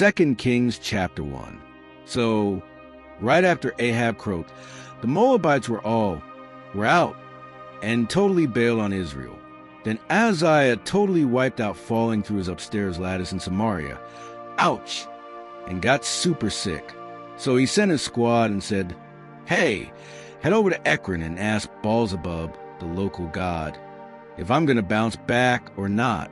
2 Kings chapter 1. So, right after Ahab croaked, the Moabites were out and totally bailed on Israel. Then Ahaziah totally wiped out falling through his upstairs lattice in Samaria. Ouch! And got super sick. So he sent his squad and said, "Hey, head over to Ekron and ask Baal-zebub, the local god, if I'm going to bounce back or not."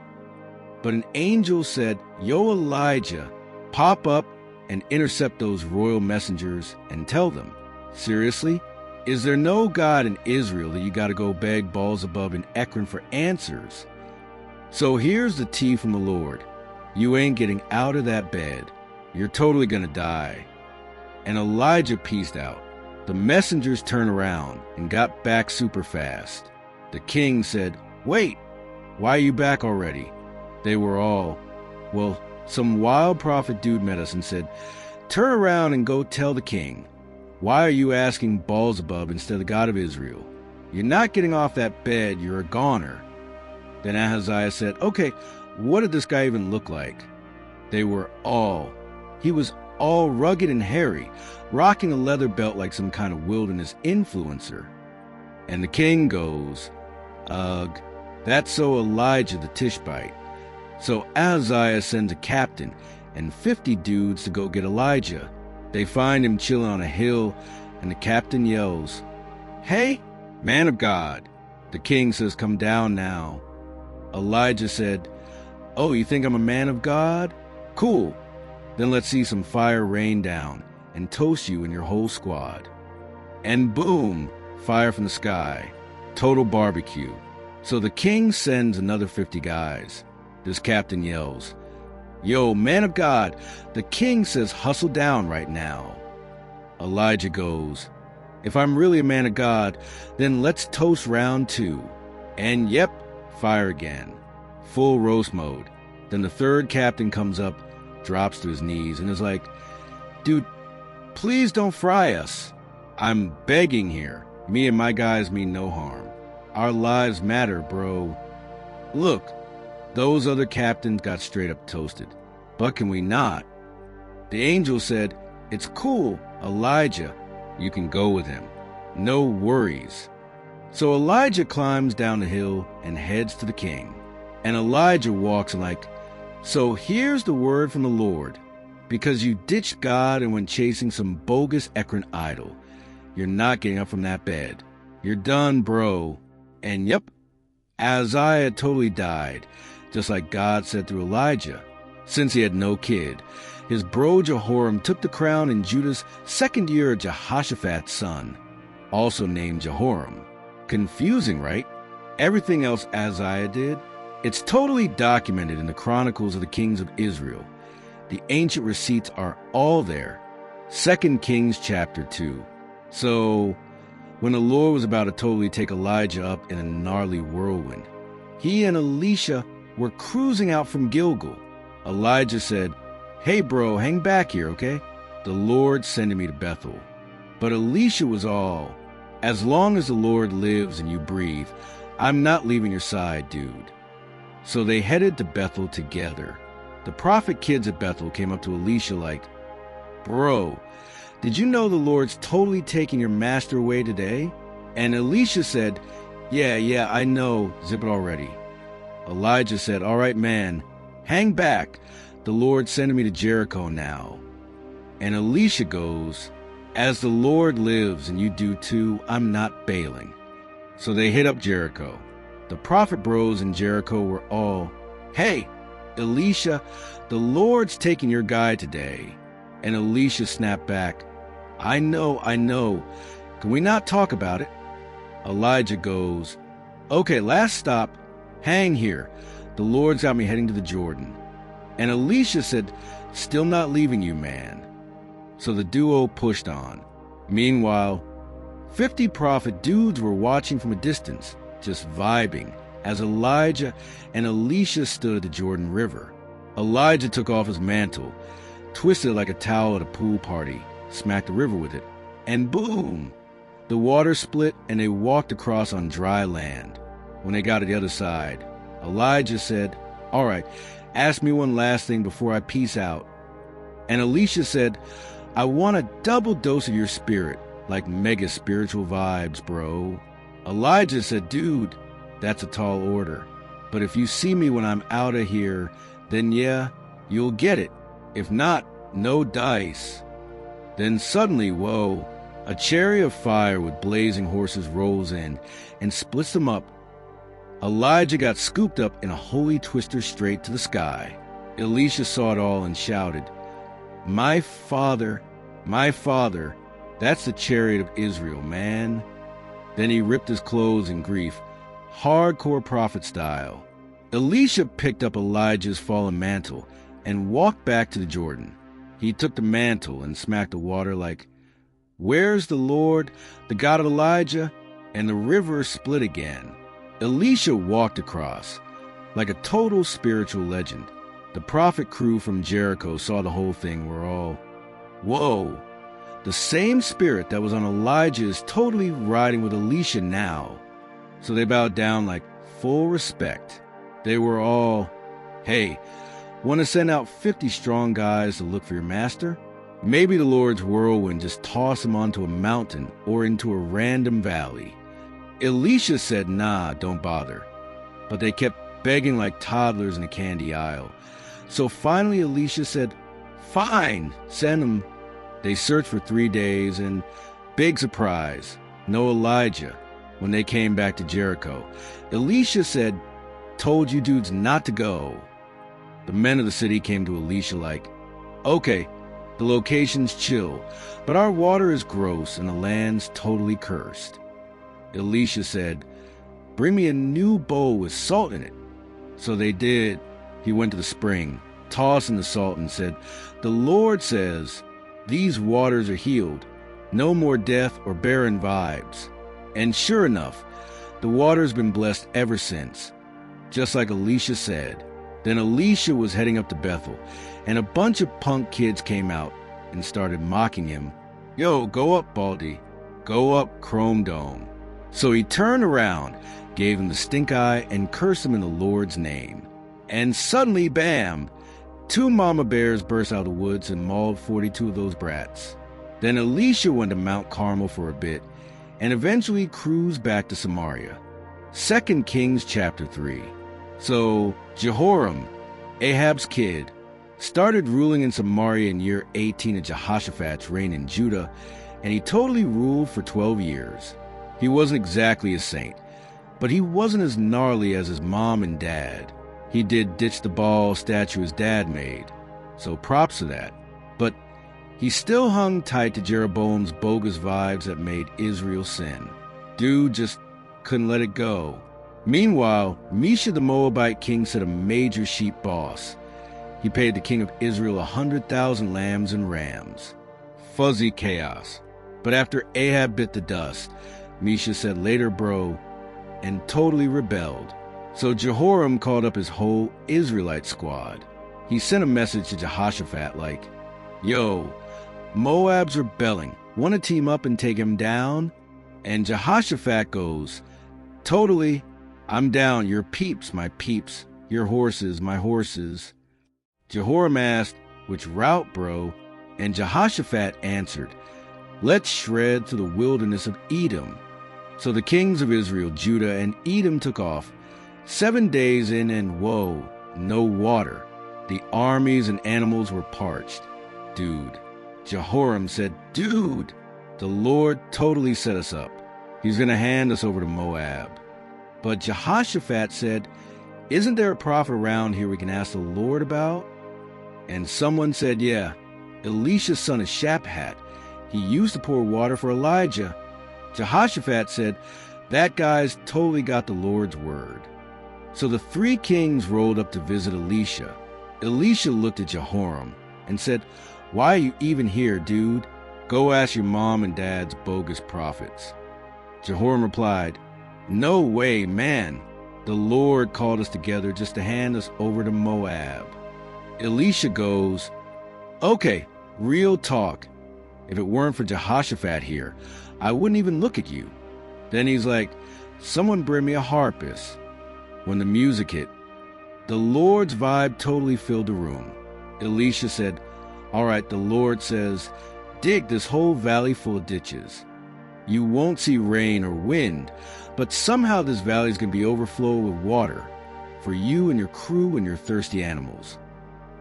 But an angel said, "Yo, Elijah, pop up and intercept those royal messengers and tell them, seriously? Is there no God in Israel that you got to go beg Baal-zebub in Ekron for answers? So here's the tea from the Lord. You ain't getting out of that bed. You're totally going to die." And Elijah peaced out. The messengers turned around and got back super fast. The king said, "Wait, why are you back already?" They were all, "Well, some wild prophet dude met us and said, 'Turn around and go tell the king. Why are you asking Baal-zebub instead of the God of Israel? You're not getting off that bed, you're a goner.'" Then Ahaziah said, "Okay, what did this guy even look like?" He was all rugged and hairy, rocking a leather belt like some kind of wilderness influencer. And the king goes, "Ugh, that's so Elijah the Tishbite." So Ahaziah sends a captain and 50 dudes to go get Elijah. They find him chilling on a hill, and the captain yells, "Hey, man of God." The king says, "Come down now." Elijah said, "Oh, you think I'm a man of God? Cool. Then let's see some fire rain down and toast you and your whole squad." And boom, fire from the sky. Total barbecue. So the king sends another 50 guys. This captain yells, "Yo, man of God, the king says hustle down right now." Elijah goes, "If I'm really a man of God, then let's toast round 2. And yep, fire again. Full roast mode. Then the third captain comes up, drops to his knees, and is like, "Dude, please don't fry us. I'm begging here. Me and my guys mean no harm. Our lives matter, bro." Look, those other captains got straight up toasted. But can we not? The angel said, "It's cool, Elijah. You can go with him. No worries." So Elijah climbs down the hill and heads to the king. And Elijah walks like, "So here's the word from the Lord. Because you ditched God and went chasing some bogus Ekron idol, you're not getting up from that bed. You're done, bro." And yep, Ahaziah totally died, just like God said through Elijah. Since he had no kid, his bro Jehoram took the crown in Judah's second year of Jehoshaphat's son, also named Jehoram. Confusing, right? Everything else Ahaziah did, it's totally documented in the Chronicles of the Kings of Israel. The ancient receipts are all there. 2 Kings chapter 2. So, when the Lord was about to totally take Elijah up in a gnarly whirlwind, he and Elisha were cruising out from Gilgal. Elijah said, "Hey bro, hang back here, okay? The Lord's sending me to Bethel." But Elisha was all, "As long as the Lord lives and you breathe, I'm not leaving your side, dude." So they headed to Bethel together. The prophet kids at Bethel came up to Elisha like, "Bro, did you know the Lord's totally taking your master away today?" And Elisha said, Yeah, I know, zip it already." Elijah said, "All right, man, hang back. The Lord's sending me to Jericho now." And Elisha goes, "As the Lord lives and you do too, I'm not bailing." So they hit up Jericho. The prophet bros in Jericho were all, "Hey, Elisha, the Lord's taking your guy today." And Elisha snapped back, I know. Can we not talk about it?" Elijah goes, "Okay, last stop. Hang here. The Lord's got me heading to the Jordan." And Elisha said, "Still not leaving you, man." So the duo pushed on. Meanwhile, 50 prophet dudes were watching from a distance, just vibing, as Elijah and Elisha stood at the Jordan River. Elijah took off his mantle, twisted it like a towel at a pool party, smacked the river with it, and boom! The water split and they walked across on dry land. When they got to the other side, Elijah said, "All right, ask me one last thing before I peace out." And Elisha said, I want a double dose of your spirit, like mega spiritual vibes, bro. Elijah said, dude, that's a tall order. But if you see me when I'm out of here, then yeah, you'll get it. If not, no dice. Then suddenly, whoa, a chariot of fire with blazing horses rolls in and splits them up. Elijah got scooped up in a holy twister straight to the sky. Elisha saw it all and shouted, my father, that's the chariot of Israel, man. Then he ripped his clothes in grief, hardcore prophet style. Elisha picked up Elijah's fallen mantle and walked back to the Jordan. He took the mantle and smacked the water like, where's the Lord, the God of Elijah? And the river split again. Elisha walked across, like a total spiritual legend. The prophet crew from Jericho saw the whole thing. Were all, whoa, the same spirit that was on Elijah is totally riding with Elisha now. So they bowed down like full respect. They were all, hey, want to send out 50 strong guys to look for your master? Maybe the Lord's whirlwind just tossed him onto a mountain or into a random valley. Elisha said, nah, don't bother. But they kept begging like toddlers in a candy aisle. So finally Elisha said, fine, send him. They searched for 3 days and, big surprise, no Elijah. When they came back to Jericho, Elisha said, told you dudes not to go. The men of the city came to Elisha like, okay, the location's chill, but our water is gross and the land's totally cursed. Elisha said, bring me a new bowl with salt in it. So they did. He went to the spring, tossed in the salt and said, the Lord says, these waters are healed, no more death or barren vibes. And sure enough, the water's been blessed ever since, just like Elisha said. Then Elisha was heading up to Bethel, and a bunch of punk kids came out and started mocking him. Yo, go up, Baldy. Go up, Chrome Dome. So he turned around, gave him the stink eye, and cursed him in the Lord's name. And suddenly, bam, 2 mama bears burst out of the woods and mauled 42 of those brats. Then Elisha went to Mount Carmel for a bit, and eventually cruised back to Samaria. 2 Kings chapter 3. So Jehoram, Ahab's kid, started ruling in Samaria in year 18 of Jehoshaphat's reign in Judah, and he totally ruled for 12 years. He wasn't exactly a saint, but he wasn't as gnarly as his mom and dad. He did ditch the ball statue his dad made, so props to that. But he still hung tight to Jeroboam's bogus vibes that made Israel sin. Dude just couldn't let it go. Meanwhile, Misha the Moabite king set a major sheep boss. He paid the king of Israel 100,000 lambs and rams. Fuzzy chaos. But after Ahab bit the dust, Misha said later bro, and totally rebelled. So Jehoram called up his whole Israelite squad. He sent a message to Jehoshaphat like, yo, Moab's rebelling. Want to team up and take him down? And Jehoshaphat goes, totally. I'm down. Your peeps, my peeps. Your horses, my horses. Jehoram asked, which route, bro? And Jehoshaphat answered, let's shred through the wilderness of Edom. So the kings of Israel, Judah, and Edom took off. 7 days in and whoa, no water. The armies and animals were parched. Dude. Jehoram said, dude, the Lord totally set us up. He's going to hand us over to Moab. But Jehoshaphat said, isn't there a prophet around here we can ask the Lord about? And someone said, yeah, Elisha's son is Shaphat. He used to pour water for Elijah. Jehoshaphat said, that guy's totally got the Lord's word. So the 3 kings rolled up to visit Elisha. Elisha looked at Jehoram and said, why are you even here, dude? Go ask your mom and dad's bogus prophets. Jehoram replied, no way, man. The Lord called us together just to hand us over to Moab. Elisha goes, okay, real talk. If it weren't for Jehoshaphat here, I wouldn't even look at you. Then he's like, someone bring me a harpist. When the music hit, the Lord's vibe totally filled the room. Elisha said, All right, the Lord says, dig this whole valley full of ditches. You won't see rain or wind, but somehow this valley is going to be overflowed with water for you and your crew and your thirsty animals.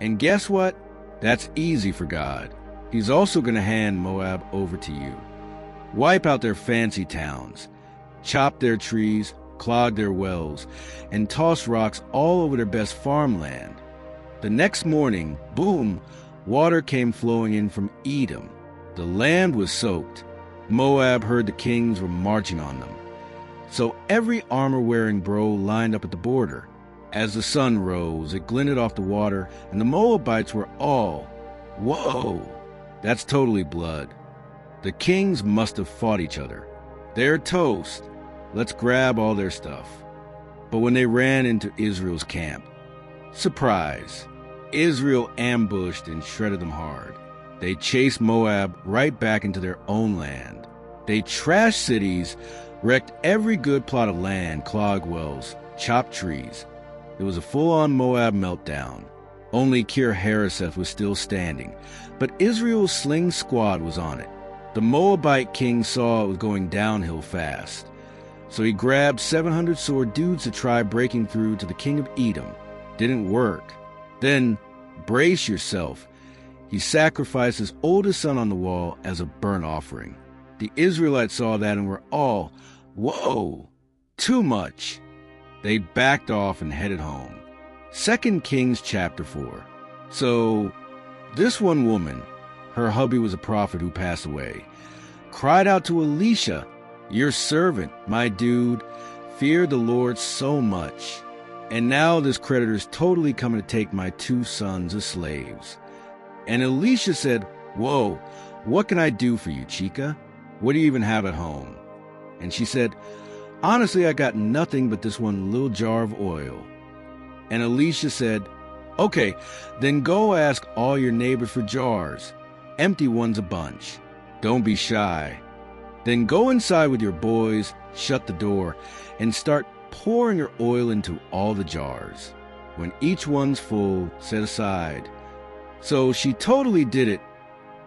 And guess what? That's easy for God. He's also going to hand Moab over to you. Wipe out their fancy towns, chop their trees, clog their wells, and toss rocks all over their best farmland. The next morning, boom, water came flowing in from Edom. The land was soaked. Moab heard the kings were marching on them. So every armor-wearing bro lined up at the border. As the sun rose, it glinted off the water, and the Moabites were all, whoa, that's totally blood. The kings must have fought each other. They're toast. Let's grab all their stuff. But when they ran into Israel's camp, surprise, Israel ambushed and shredded them hard. They chased Moab right back into their own land. They trashed cities, wrecked every good plot of land, clogged wells, chopped trees. It was a full-on Moab meltdown. Only Kir Hareseth was still standing, but Israel's sling squad was on it. The Moabite king saw it was going downhill fast, so he grabbed 700 sword dudes to try breaking through to the king of Edom. Didn't work. Then, brace yourself, he sacrificed his oldest son on the wall as a burnt offering. The Israelites saw that and were all, whoa, too much. They backed off and headed home. 2 Kings chapter 4. So, this one woman, her hubby was a prophet who passed away, cried out to Elisha, your servant, my dude, feared the Lord so much. And now this creditor's totally coming to take my 2 sons as slaves. And Elisha said, whoa, what can I do for you, chica? What do you even have at home? And she said, honestly, I got nothing but this one little jar of oil. And Elisha said, okay, then go ask all your neighbors for jars, empty ones a bunch. Don't be shy. Then go inside with your boys, shut the door, and start pouring your oil into all the jars. When each one's full, set aside. So she totally did it.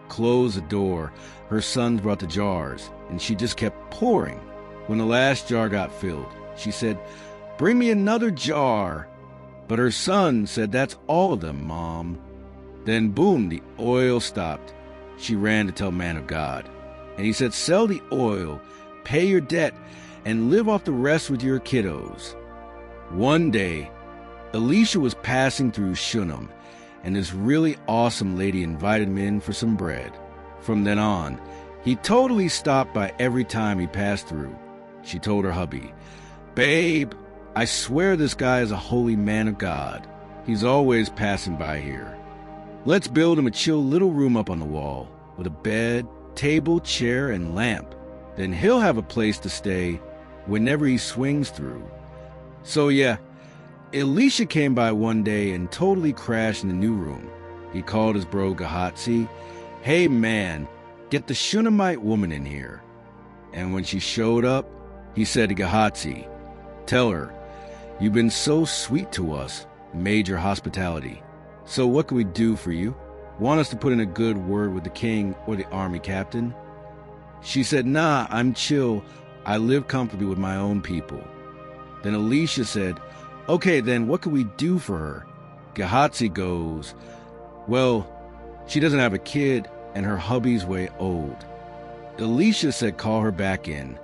Closed the door. Her sons brought the jars, and she just kept pouring. When the last jar got filled, she said, bring me another jar. But her son said, that's all of them, Mom. Then boom, the oil stopped. She ran to tell man of God. And he said, sell the oil, pay your debt, and live off the rest with your kiddos. One day, Elisha was passing through Shunem, and this really awesome lady invited him in for some bread. From then on, he totally stopped by every time he passed through. She told her hubby, babe, I swear this guy is a holy man of God. He's always passing by here. Let's build him a chill little room up on the wall with a bed, table, chair, and lamp. Then he'll have a place to stay whenever he swings through. So yeah, Elisha came by one day and totally crashed in the new room. He called his bro Gehazi, hey man, get the Shunammite woman in here. And when she showed up, he said to Gehazi, tell her, you've been so sweet to us, major hospitality. So what can we do for you? Want us to put in a good word with the king or the army captain? She said, nah, I'm chill. I live comfortably with my own people. Then Elisha said, okay, then what can we do for her? Gehazi goes, well, she doesn't have a kid and her hubby's way old. Elisha said, call her back in.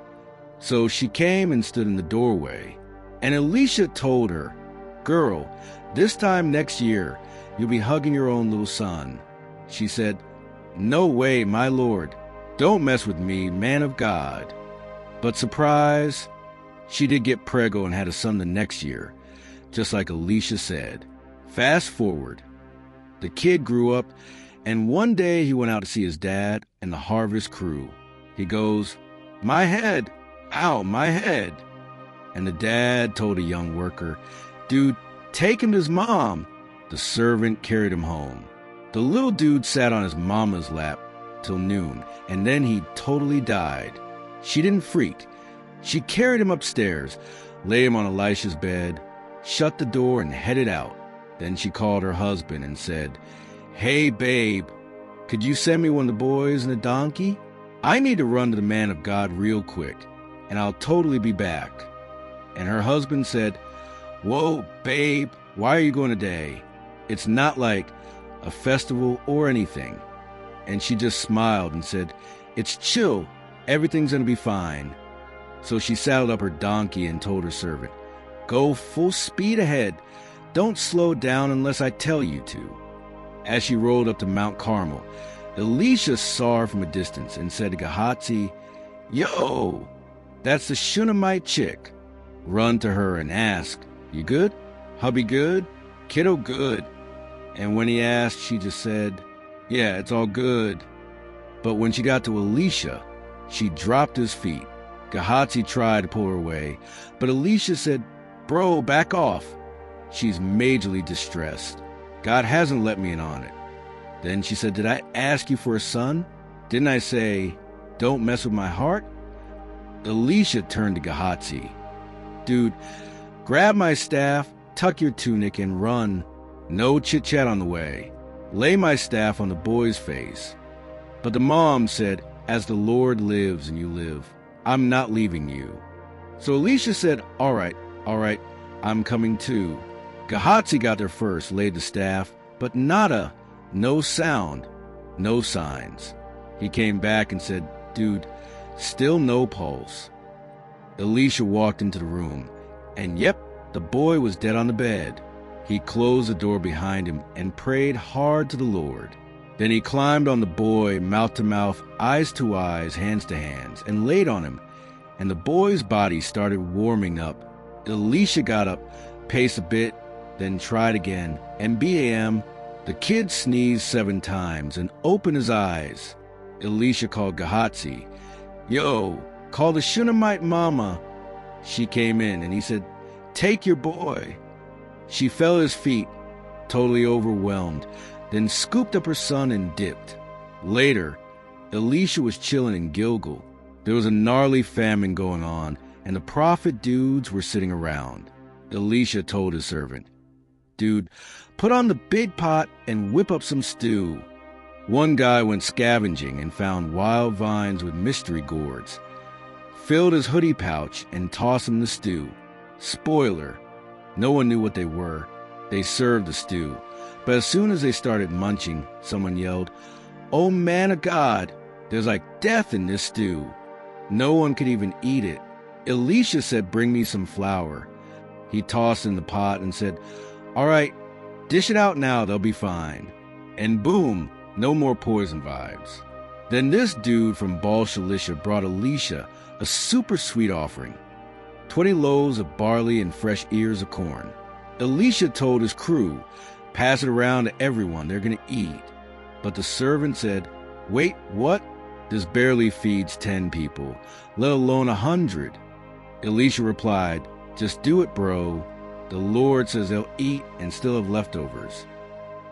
So she came and stood in the doorway. And Elisha told her, girl, this time next year, you'll be hugging your own little son. She said, no way, my lord. Don't mess with me, man of God. But surprise, she did get preggo and had a son the next year, just like Elisha said. Fast forward. The kid grew up, and one day he went out to see his dad and the harvest crew. He goes, my head, ow, my head. And the dad told a young worker, dude, take him to his mom. The servant carried him home. The little dude sat on his mama's lap till noon, and then he totally died. She didn't freak. She carried him upstairs, laid him on Elisha's bed, shut the door, and headed out. Then she called her husband and said, hey, babe, Could you send me one of the boys and a donkey? I need to run to the man of God real quick, and I'll totally be back. And her husband said, Whoa, babe, why are you going today? It's not like a festival or anything. And she just smiled and said, It's chill. Everything's going to be fine. So she saddled up her donkey and told her servant, Go full speed ahead. Don't slow down unless I tell you to. As she rolled up to Mount Carmel, Elisha saw her from a distance and said to Gehazi, Yo, that's the Shunammite chick. Run to her and ask, You good? Hubby good? Kiddo good? And when he asked, she just said, Yeah, it's all good. But when she got to Elisha, she dropped his feet. Gehazi tried to pull her away, but Elisha said, Bro, back off. She's majorly distressed. God hasn't let me in on it. Then she said, Did I ask you for a son? Didn't I say, Don't mess with my heart? Elisha turned to Gehazi. Dude, grab my staff, tuck your tunic, and run. No chit-chat on the way. Lay my staff on the boy's face. But the mom said, As the Lord lives and you live, I'm not leaving you. So Elisha said, All right, I'm coming too. Gehazi got there first, laid the staff, but nada, no sound, no signs. He came back and said, Dude, still no pulse. Elisha walked into the room, and yep, the boy was dead on the bed. He closed the door behind him and prayed hard to the Lord. Then he climbed on the boy, mouth to mouth, eyes to eyes, hands to hands, and laid on him, and the boy's body started warming up. Elisha got up, paced a bit, then tried again, and bam, the kid sneezed 7 times and opened his eyes. Elisha called Gehazi. Yo, call the Shunammite mama. She came in, and he said, Take your boy. She fell at his feet, totally overwhelmed, then scooped up her son and dipped. Later, Elisha was chilling in Gilgal. There was a gnarly famine going on, and the prophet dudes were sitting around. Elisha told his servant, Dude, put on the big pot and whip up some stew. One guy went scavenging and found wild vines with mystery gourds, filled his hoodie pouch and tossed them the stew. Spoiler, no one knew what they were. They served the stew, but as soon as they started munching, someone yelled, Oh man of God, there's like death in this stew. No one could even eat it. Elisha said, Bring me some flour. He tossed in the pot and said, All right, dish it out now, they'll be fine. And boom, no more poison vibes. Then this dude from Baal Shalisha brought Elisha a super sweet offering, 20 loaves of barley and fresh ears of corn. Elisha told his crew, Pass it around to everyone, they're going to eat. But the servant said, Wait, what? This barely feeds 10 people, let alone 100. Elisha replied, Just do it, bro. The Lord says they'll eat and still have leftovers.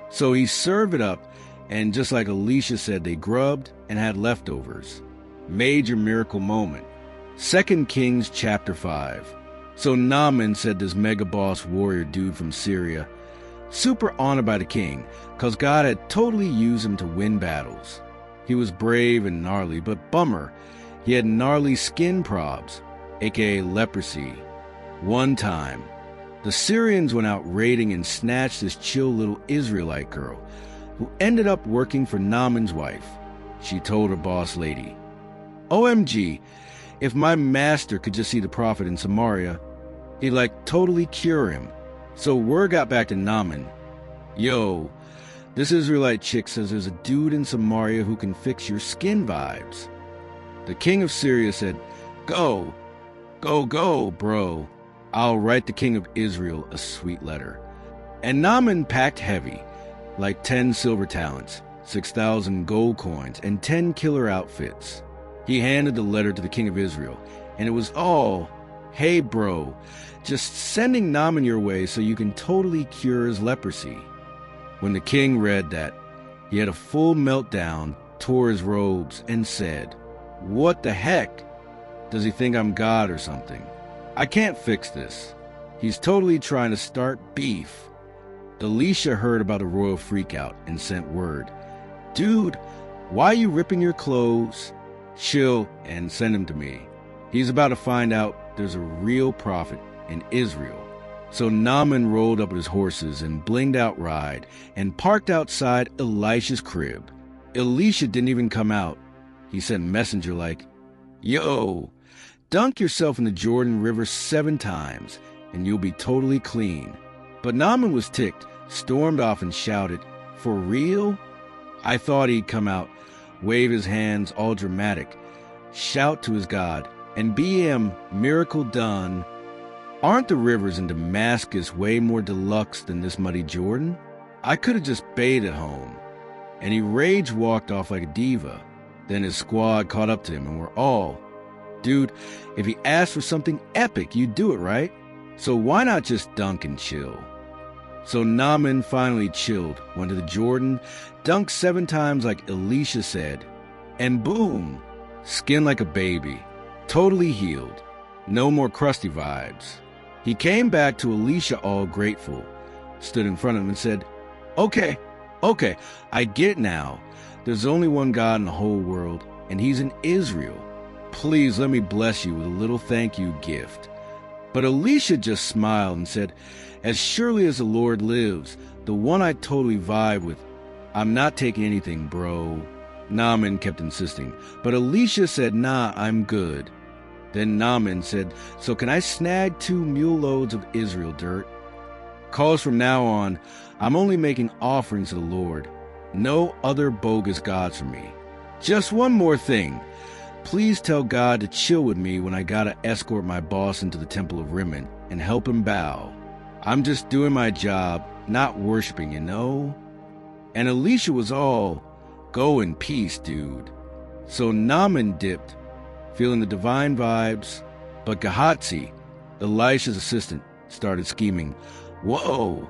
So he served it up, and just like Elisha said, they grubbed and had leftovers. Major miracle moment. 2 Kings chapter 5. So Naaman, said this mega boss warrior dude from Syria, super honored by the king, because God had totally used him to win battles. He was brave and gnarly, but bummer, he had gnarly skin probs, aka leprosy. One time, the Syrians went out raiding and snatched this chill little Israelite girl, who ended up working for Naaman's wife. She told her boss lady, OMG, if my master could just see the prophet in Samaria, he'd totally cure him. So word got back to Naaman. Yo, this Israelite chick says there's a dude in Samaria who can fix your skin vibes. The king of Syria said, Go, bro. I'll write the king of Israel a sweet letter. And Naaman packed heavy, 10 silver talents, 6,000 gold coins, and 10 killer outfits. He handed the letter to the king of Israel, and it was all, Hey bro, just sending Naaman your way so you can totally cure his leprosy. When the king read that, he had a full meltdown, tore his robes, and said, What the heck? Does he think I'm God or something? I can't fix this. He's totally trying to start beef. Elisha heard about the royal freakout and sent word, Dude, why are you ripping your clothes? Chill and send him to me. He's about to find out there's a real prophet in Israel. So Naaman rolled up with his horses and blinged out ride and parked outside Elisha's crib. Elisha didn't even come out. He sent messenger like, "Yo, dunk yourself in the Jordan River 7 times and you'll be totally clean." But Naaman was ticked, stormed off and shouted, "For real?" I thought he'd come out, wave his hands all dramatic, shout to his God, and BM, miracle done. Aren't the rivers in Damascus way more deluxe than this muddy Jordan? I could have just bathed at home. And he rage walked off like a diva. Then his squad caught up to him and were all, "Dude, if he asked for something epic, you'd do it, right? So why not just dunk and chill?" So Naaman finally chilled, went to the Jordan, dunked 7 times like Elisha said, and boom, skin like a baby, totally healed, no more crusty vibes. He came back to Elisha all grateful, stood in front of him and said, Okay, I get it now. There's only one God in the whole world, and he's in Israel. Please let me bless you with a little thank you gift." But Elisha just smiled and said, "As surely as the Lord lives, the one I totally vibe with, I'm not taking anything, bro." Naaman kept insisting, but Elisha said, "Nah, I'm good." Then Naaman said, "So can I snag 2 mule loads of Israel dirt? Cause from now on, I'm only making offerings to the Lord. No other bogus gods for me. Just one more thing. Please tell God to chill with me when I gotta escort my boss into the temple of Rimmon and help him bow. I'm just doing my job, not worshiping, you know?" And Elisha was all, "Go in peace, dude." So Naaman dipped, feeling the divine vibes, but Gehazi, Elisha's assistant, started scheming. Whoa,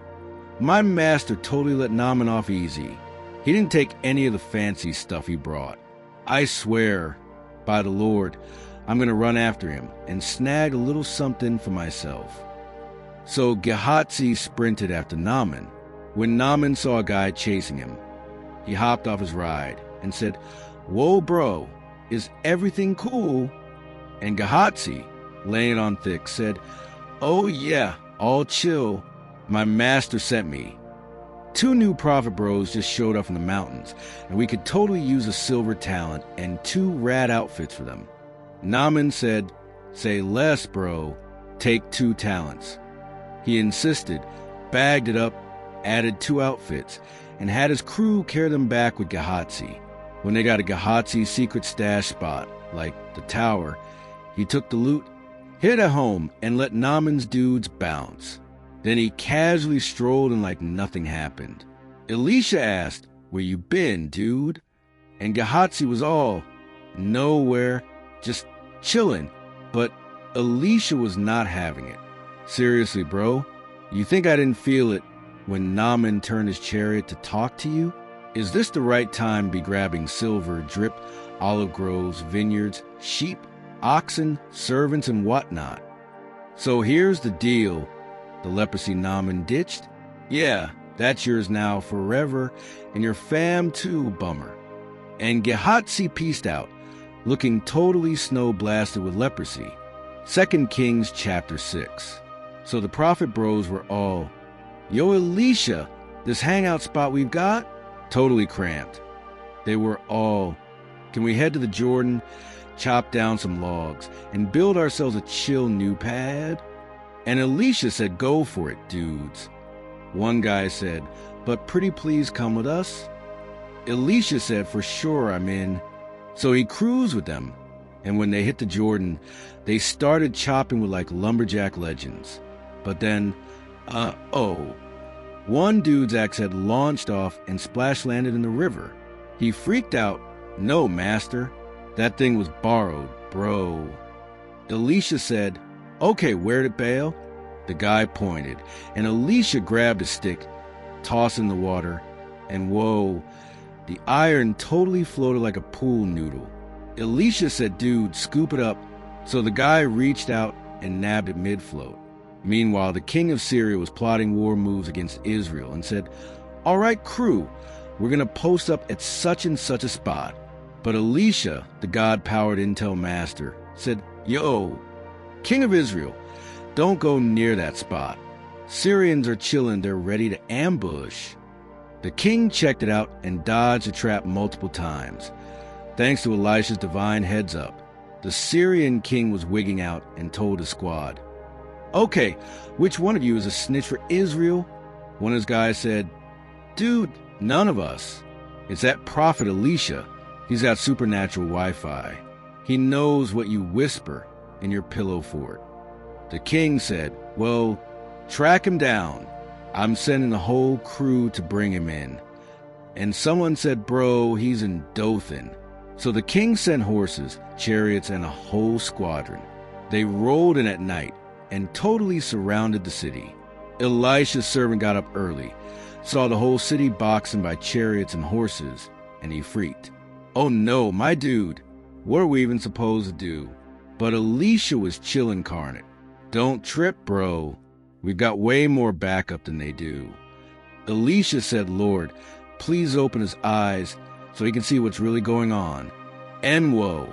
my master totally let Naaman off easy. He didn't take any of the fancy stuff he brought. I swear, by the Lord, I'm going to run after him and snag a little something for myself. So Gehazi sprinted after Naaman. When Naaman saw a guy chasing him, he hopped off his ride and said, "Whoa, bro, is everything cool?" And Gehazi, laying it on thick, said, "Oh yeah, all chill. My master sent me. 2 new prophet bros just showed up from the mountains, and we could totally use a silver talent and 2 rad outfits for them." Naaman said, "Say less, bro. Take 2 talents. He insisted, bagged it up, added 2 outfits, and had his crew carry them back with Gehazi. When they got a Gehazi secret stash spot, like the tower, he took the loot, hid at home, and let Naaman's dudes bounce. Then he casually strolled in like nothing happened. Elisha asked, "Where you been, dude?" And Gehazi was all, "Nowhere, just chillin'." But Elisha was not having it. "Seriously, bro, you think I didn't feel it when Naaman turned his chariot to talk to you? Is this the right time to be grabbing silver, drip, olive groves, vineyards, sheep, oxen, servants, and whatnot? So here's the deal. The leprosy Naaman ditched? Yeah, that's yours now forever, and your fam too, bummer." And Gehazi pieced out, looking totally snow-blasted with leprosy. 2 Kings chapter 6. So the prophet bros were all, "Yo, Elisha, this hangout spot we've got? Totally cramped." They were all, "Can we head to the Jordan, chop down some logs, and build ourselves a chill new pad?" And Elisha said, "Go for it, dudes." One guy said, "But pretty please come with us?" Elisha said, "For sure, I'm in." So he cruised with them, and when they hit the Jordan, they started chopping with like lumberjack legends. But then, one dude's axe had launched off and splash landed in the river. He freaked out. "No, master, that thing was borrowed, bro." Elisha said, "Okay, where'd it bail?" The guy pointed, and Elisha grabbed a stick, tossed in the water, and whoa, the iron totally floated like a pool noodle. Elisha said, "Dude, scoop it up." So the guy reached out and nabbed it mid-float. Meanwhile, the king of Syria was plotting war moves against Israel and said, "All right, crew, We're going to post up at such and such a spot. But Elisha, the God-powered intel master, said, Yo, King of Israel, don't go near that spot. Syrians are chilling, they're ready to ambush. The king checked it out and dodged the trap multiple times. Thanks to Elisha's divine heads-up, the Syrian king was wigging out and told his squad, Okay, which one of you is a snitch for Israel? One of his guys said, Dude, none of us. It's that prophet Elisha. He's got supernatural Wi-Fi. He knows what you whisper in your pillow fort. The king said, Well, track him down. I'm sending the whole crew to bring him in. And someone said, Bro, he's in Dothan. So the king sent horses, chariots, and a whole squadron. They rolled in at night and totally surrounded the city. Elisha's servant got up early, saw the whole city boxing by chariots and horses, and he freaked. Oh no, my dude, what are we even supposed to do? But Elisha was chill incarnate. Don't trip, bro. We've got way more backup than they do. Elisha said, Lord, please open his eyes so he can see what's really going on. And whoa.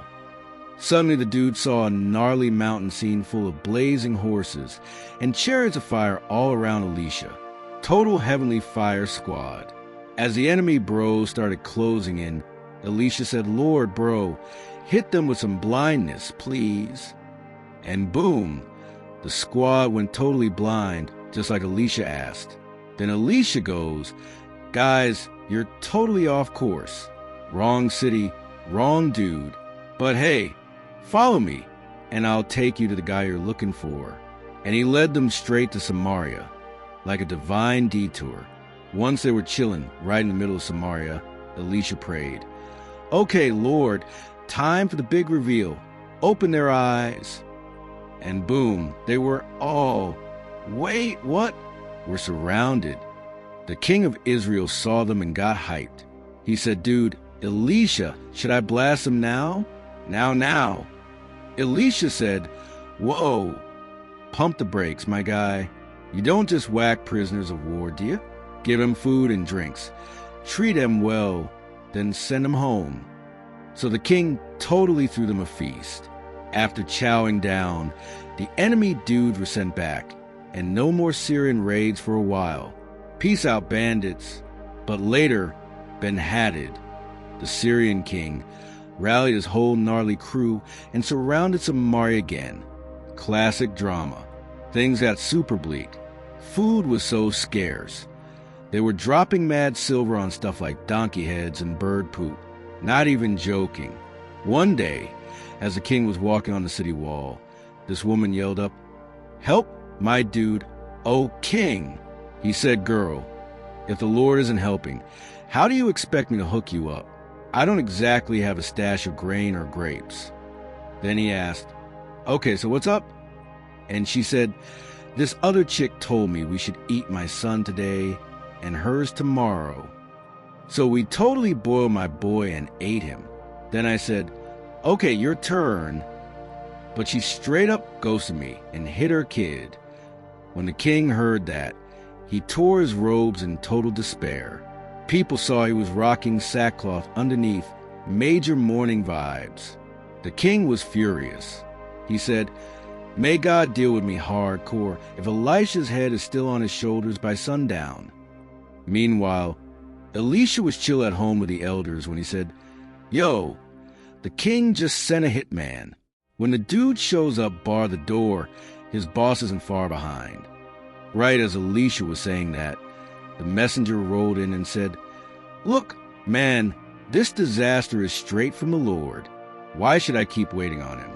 Suddenly the dude saw a gnarly mountain scene full of blazing horses and chariots of fire all around Elisha. Total heavenly fire squad. As the enemy bros started closing in, Elisha said, Lord, bro, hit them with some blindness, please. And boom, the squad went totally blind, just like Elisha asked. Then Elisha goes, Guys, you're totally off course. Wrong city, wrong dude. But hey, follow me, and I'll take you to the guy you're looking for. And he led them straight to Samaria, like a divine detour. Once they were chilling right in the middle of Samaria, Elisha prayed, Okay, Lord, time for the big reveal. Open their eyes. And boom, they were all, wait, what? Were surrounded. The king of Israel saw them and got hyped. He said, Dude, Elisha, should I blast him now? Now. Elisha said, Whoa, pump the brakes, my guy. You don't just whack prisoners of war, do you? Give them food and drinks. Treat them well, then send them home. So the king totally threw them a feast. After chowing down, the enemy dudes were sent back, and no more Syrian raids for a while. Peace out, bandits. But later, Ben-Hadad, the Syrian king, rallied his whole gnarly crew and surrounded Samaria again. Classic drama. Things got super bleak. Food was so scarce. They were dropping mad silver on stuff like donkey heads and bird poop. Not even joking. One day, as the king was walking on the city wall, this woman yelled up, Help, my dude, oh king. He said, Girl, if the Lord isn't helping, how do you expect me to hook you up? I don't exactly have a stash of grain or grapes. Then he asked, Okay, so what's up? And she said, This other chick told me we should eat my son today and hers tomorrow. So we totally boiled my boy and ate him. Then I said, Okay, your turn. But she straight up ghosted me and hit her kid. When the king heard that, he tore his robes in total despair. People saw he was rocking sackcloth underneath, major mourning vibes. The king was furious. He said, May God deal with me hardcore if Elisha's head is still on his shoulders by sundown. Meanwhile, Elisha was chill at home with the elders when he said, Yo, the king just sent a hitman. When the dude shows up, bar the door. His boss isn't far behind. Right as Elisha was saying that, the messenger rolled in and said, Look, man, this disaster is straight from the Lord. Why should I keep waiting on him?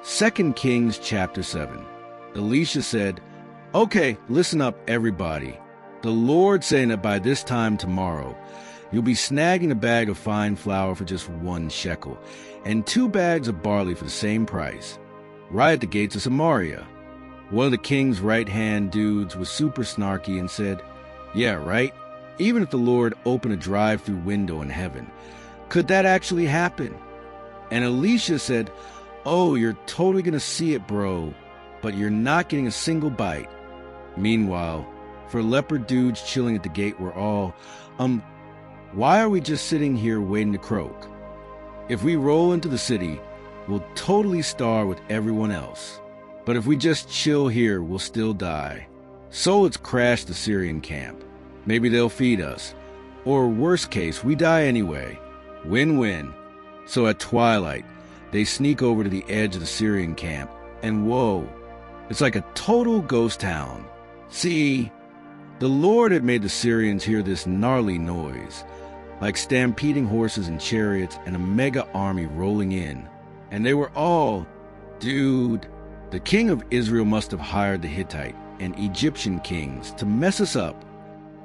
2 Kings chapter 7. Elisha said, Okay, listen up, everybody. The Lord's saying that by this time tomorrow, you'll be snagging a bag of fine flour for just 1 shekel, and 2 bags of barley for the same price, right at the gates of Samaria. One of the king's right-hand dudes was super snarky and said, Yeah, right? Even if the Lord opened a drive-through window in heaven, could that actually happen? And Elisha said, Oh, you're totally going to see it, bro, but you're not getting a single bite. Meanwhile, for leopard dudes chilling at the gate were all, Why are we just sitting here waiting to croak? If we roll into the city, we'll totally starve with everyone else. But if we just chill here, we'll still die. So let's crash the Syrian camp. Maybe they'll feed us. Or worst case, we die anyway. Win-win. So at twilight, they sneak over to the edge of the Syrian camp, and whoa, it's like a total ghost town. See, the Lord had made the Syrians hear this gnarly noise, like stampeding horses and chariots and a mega army rolling in. And they were all, dude, the king of Israel must have hired the Hittite and Egyptian kings to mess us up.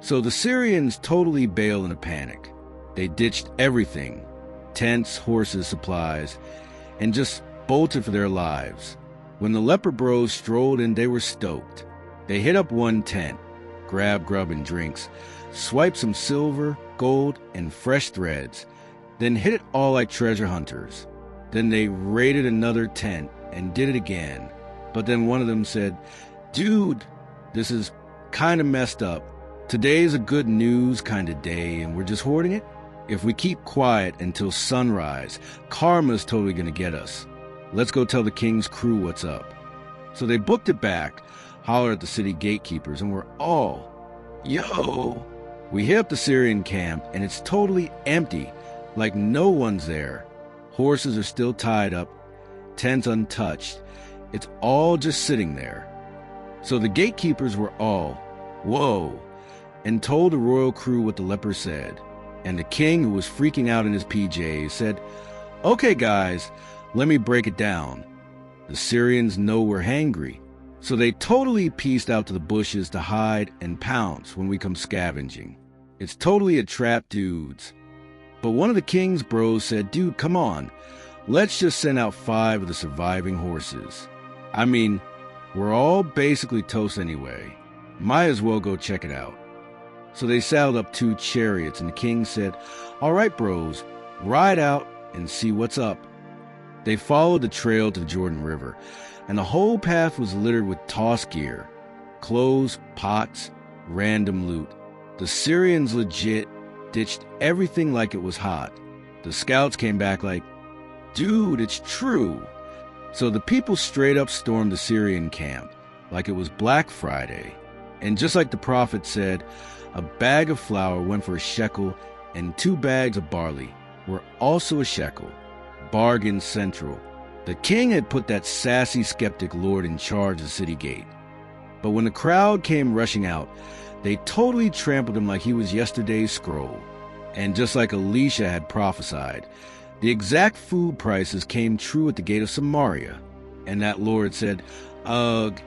So the Syrians totally bailed in a panic. They ditched everything, tents, horses, supplies, and just bolted for their lives. When the leper bros strolled in, they were stoked. They hit up one tent, grabbed grub and drinks, swiped some silver, gold, and fresh threads, then hit it all like treasure hunters. Then they raided another tent and did it again. But then one of them said, "Dude, this is kind of messed up. Today's a good news kind of day and we're just hoarding it. If we keep quiet until sunrise, karma's totally gonna get us. Let's go tell the king's crew what's up." So they booked it back, hollered at the city gatekeepers, and we're all, yo. We hit up the Syrian camp and it's totally empty, like no one's there. Horses are still tied up, tents untouched. It's all just sitting there. So the gatekeepers were all, whoa, and told the royal crew what the leper said. And the king, who was freaking out in his PJs, said, "Okay, guys, let me break it down. The Syrians know we're hangry, so they totally pieced out to the bushes to hide and pounce when we come scavenging. It's totally a trap, dudes." But one of the king's bros said, "Dude, come on. Let's just send out 5 of the surviving horses. I mean, we're all basically toast anyway. Might as well go check it out." So they saddled up 2 chariots, and the king said, "All right, bros, ride out and see what's up." They followed the trail to the Jordan River, and the whole path was littered with toss gear, clothes, pots, random loot. The Syrians legit ditched everything like it was hot. The scouts came back like, "Dude, it's true." So the people straight up stormed the Syrian camp like it was Black Friday. And just like the prophet said, a bag of flour went for a shekel, and 2 bags of barley were also a shekel. Bargain central. The king had put that sassy skeptic lord in charge of the city gate. But when the crowd came rushing out, they totally trampled him like he was yesterday's scroll. And just like Elisha had prophesied, the exact food prices came true at the gate of Samaria. And that lord said, "Ugh,"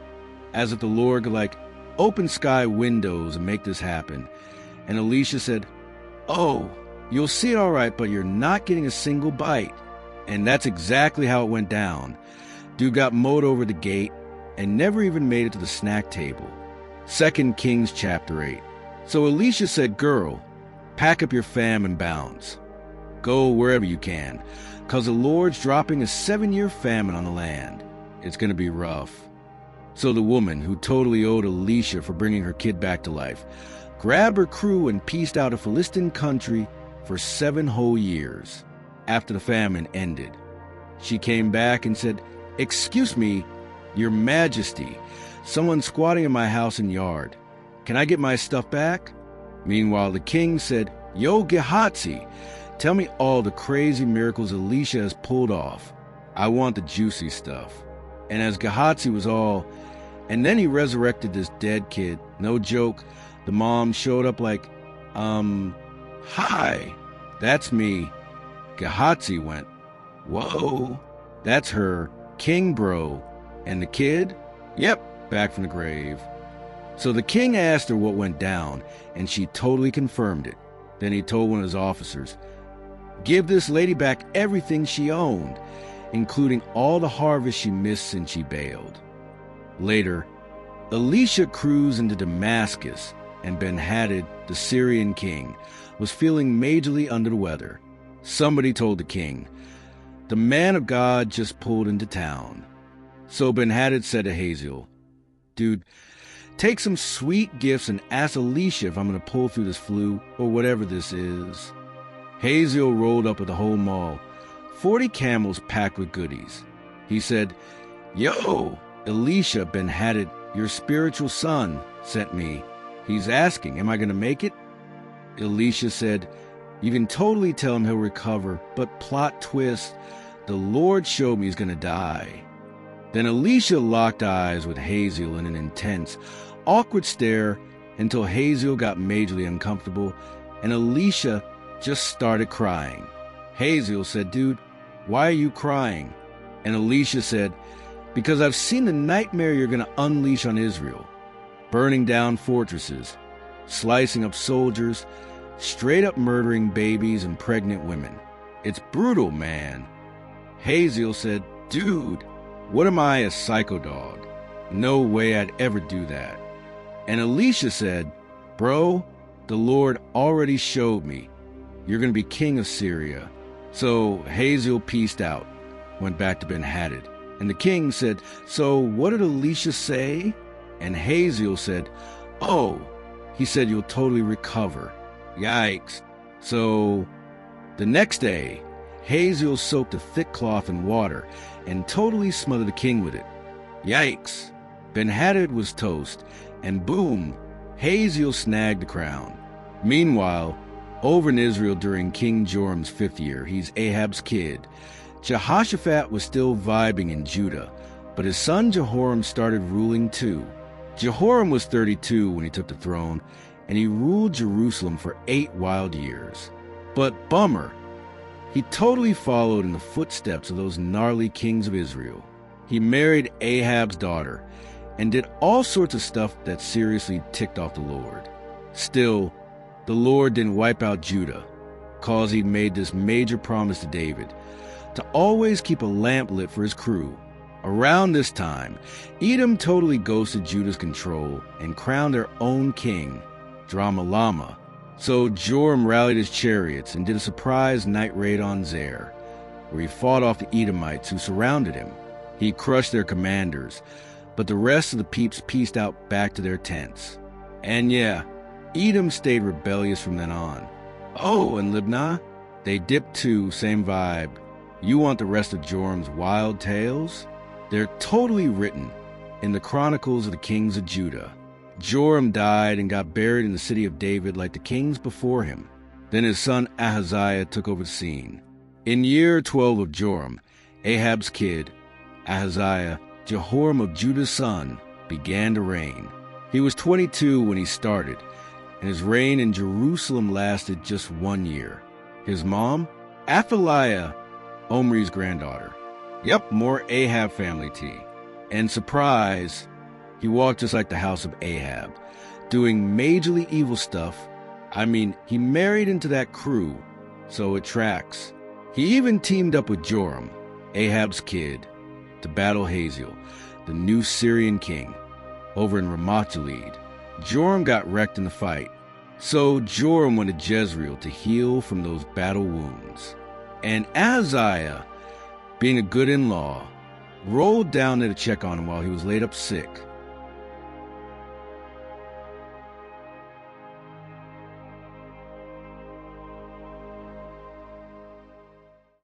as if the Lord could open sky windows and make this happen. And Elisha said, "Oh, you'll see it all right, but you're not getting a single bite." And that's exactly how it went down. Dude got mowed over the gate and never even made it to the snack table. 2 Kings chapter 8. So Elisha said, "Girl, pack up your fam and bounce. Go wherever you can, 'cause the Lord's dropping a 7-year famine on the land. It's going to be rough." So the woman, who totally owed Elisha for bringing her kid back to life, grabbed her crew and pieced out a Philistine country for 7 whole years. After the famine ended, she came back and said, "Excuse me, Your Majesty, someone's squatting in my house and yard. Can I get my stuff back?" Meanwhile, the king said, "Yo, Gehazi, tell me all the crazy miracles Elisha has pulled off. I want the juicy stuff." And as Gehazi was all, "And then he resurrected this dead kid," no joke, the mom showed up like, "Hi, that's me." Gehazi went, "Whoa, that's her, king bro. And the kid?" "Yep, back from the grave." So the king asked her what went down, and she totally confirmed it. Then he told one of his officers, "Give this lady back everything she owned, including all the harvest she missed since she bailed." Later, Elisha cruised into Damascus, and Ben-Hadad, the Syrian king, was feeling majorly under the weather. Somebody told the king, "The man of God just pulled into town." So Ben-Hadad said to Hazael, "Dude, take some sweet gifts and ask Elisha if I'm going to pull through this flu or whatever this is. Hazael rolled up with the whole mall, 40 camels packed with goodies. He said, "Yo, Elisha ben Hadad, your spiritual son, sent me. He's asking, am I going to make it?" Elisha said, "You can totally tell him he'll recover, but plot twist, the Lord showed me he's going to die." Then Elisha locked eyes with Hazael in an intense, awkward stare until Hazael got majorly uncomfortable, and Elisha just started crying. Hazael said, "Dude, why are you crying?" And Elisha said, "Because I've seen the nightmare you're going to unleash on Israel. Burning down fortresses, slicing up soldiers, straight up murdering babies and pregnant women. It's brutal, man." Hazael said, "Dude, what am I, a psycho dog? No way I'd ever do that." And Elisha said, "Bro, the Lord already showed me. You're going to be king of Syria." So Hazael peaced out, went back to Ben-Hadad. And the king said, "So what did Elisha say?" And Hazael said, "Oh, he said you'll totally recover." Yikes. So the next day, Hazael soaked a thick cloth in water and totally smothered the king with it. Yikes. Ben-Hadad was toast, and boom, Hazael snagged the crown. Meanwhile, over in Israel during King Joram's 5th year, he's Ahab's kid, Jehoshaphat was still vibing in Judah, but his son Jehoram started ruling too. Jehoram was 32 when he took the throne, and he ruled Jerusalem for 8 wild years. But bummer, he totally followed in the footsteps of those gnarly kings of Israel. He married Ahab's daughter and did all sorts of stuff that seriously ticked off the Lord. Still, the Lord didn't wipe out Judah, cause he'd made this major promise to David, to always keep a lamp lit for his crew. Around this time, Edom totally ghosted Judah's control and crowned their own king, Drama-Lama. So Joram rallied his chariots and did a surprise night raid on Zer, where he fought off the Edomites who surrounded him. He crushed their commanders, but the rest of the peeps pieced out back to their tents. And yeah, Edom stayed rebellious from then on. Oh, and Libnah? They dipped too, same vibe. You want the rest of Joram's wild tales? They're totally written in the Chronicles of the Kings of Judah. Joram died and got buried in the city of David like the kings before him. Then his son Ahaziah took over the scene. In year 12 of Joram, Ahab's kid, Ahaziah, Jehoram of Judah's son, began to reign. He was 22 when he started, and his reign in Jerusalem lasted just 1 year. His mom, Athaliah, Omri's granddaughter. Yep, more Ahab family tea. And surprise, he walked just like the house of Ahab, doing majorly evil stuff. I mean, he married into that crew, so it tracks. He even teamed up with Joram, Ahab's kid, to battle Hazael, the new Syrian king, over in Ramoth-Gilead. Joram got wrecked in the fight, so Joram went to Jezreel to heal from those battle wounds. And Ahaziah, being a good in-law, rolled down there to check on him while he was laid up sick.